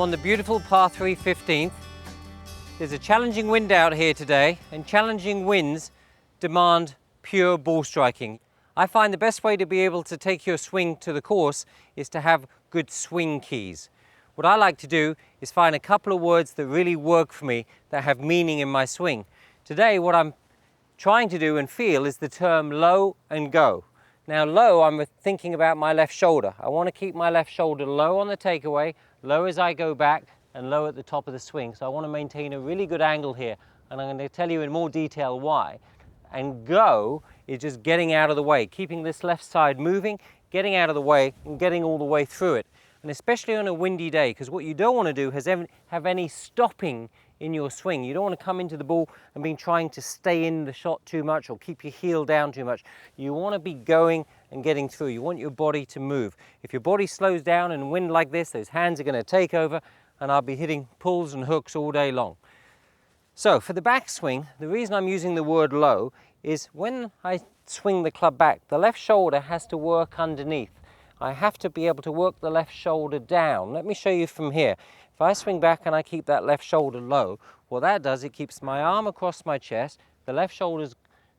I'm on the beautiful par 3 15th. There's a challenging wind out here today, and challenging winds demand pure ball striking. I find the best way to be able to take your swing to the course is to have good swing keys. What I like to do is find a couple of words that really work for me, that have meaning in my swing. Today what I'm trying to do and feel is the term low and go. Now low, I'm thinking about my left shoulder. I want to keep my left shoulder low on the takeaway, low as I go back, and low at the top of the swing. So I want to maintain a really good angle here, and I'm going to tell you in more detail why. And go is just getting out of the way, keeping this left side moving, getting out of the way and getting all the way through it. And especially on a windy day, because what you don't want to do is have any stopping in your swing. You don't want to come into the ball and be trying to stay in the shot too much or keep your heel down too much. You want to be going and getting through. You want your body to move. If your body slows down in wind like this, those hands are going to take over, and I'll be hitting pulls and hooks all day long. So for the backswing, the reason I'm using the word low is when I swing the club back, the left shoulder has to work underneath. I have to be able to work the left shoulder down. Let me show you from here. If I swing back and I keep that left shoulder low, what that does, it keeps my arm across my chest, the left shoulder's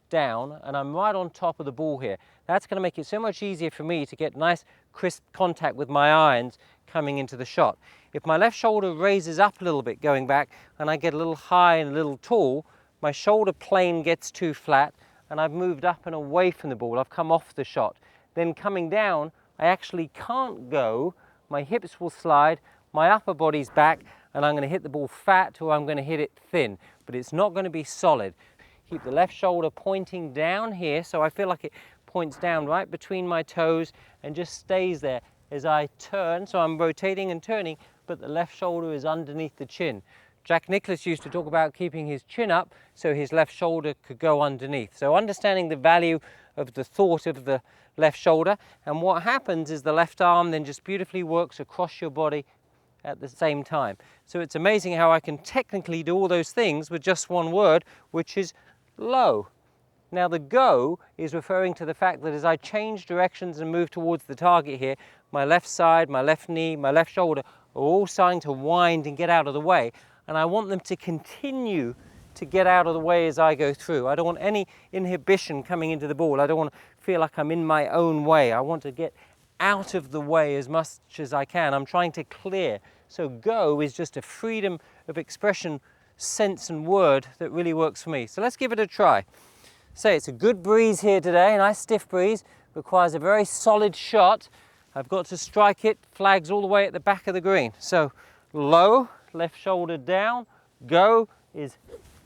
down, and I'm right on top of the ball here. That's going to make it so much easier for me to get nice crisp contact with my irons coming into the shot. If my left shoulder raises up a little bit going back and I get a little high and a little tall, my shoulder plane gets too flat and I've moved up and away from the ball. I've come off the shot. Then coming down, I actually can't go. My hips will slide, my upper body's back, and I'm going to hit the ball fat or I'm going to hit it thin, but it's not going to be solid. Keep the left shoulder pointing down here so I feel like it points down right between my toes and just stays there as I turn. So I'm rotating and turning, but the left shoulder is underneath the chin. Jack Nicklaus used to talk about keeping his chin up so his left shoulder could go underneath. So understanding the value of the thought of the left shoulder, and what happens is the left arm then just beautifully works across your body at the same time. So it's amazing how I can technically do all those things with just one word, which is low. Now the go is referring to the fact that as I change directions and move towards the target here, my left side, my left knee, my left shoulder are all starting to wind and get out of the way, and I want them to continue to get out of the way as I go through. I don't want any inhibition coming into the ball. I don't want to feel like I'm in my own way. I want to get out of the way as much as I can. I'm trying to clear. So go is just a freedom of expression, sense and word that really works for me. So let's give it a try. Say it's a good breeze here today, a nice stiff breeze, requires a very solid shot. I've got to strike it, flags all the way at the back of the green. So low, left shoulder down, go is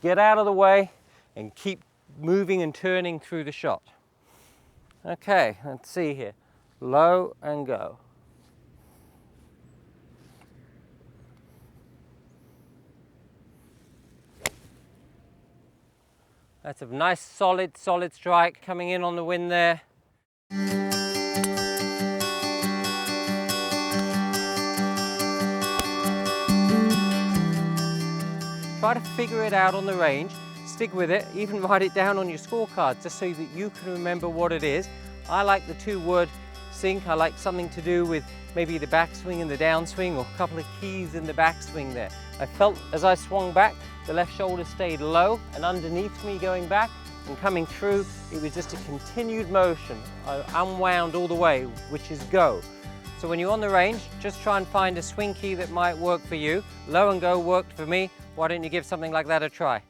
get out of the way and keep moving and turning through the shot. Okay, let's see here. Low and go. That's a nice solid strike coming in on the wind there. Try to figure it out on the range, stick with it, even write it down on your scorecard just so that you can remember what it is. I like the two-word sync. I like something to do with maybe the backswing and the downswing, or a couple of keys in the backswing there. I felt as I swung back, the left shoulder stayed low and underneath me going back, and coming through, it was just a continued motion. I unwound all the way, which is go. So when you're on the range, just try and find a swing key that might work for you. Low and go worked for me. Why don't you give something like that a try?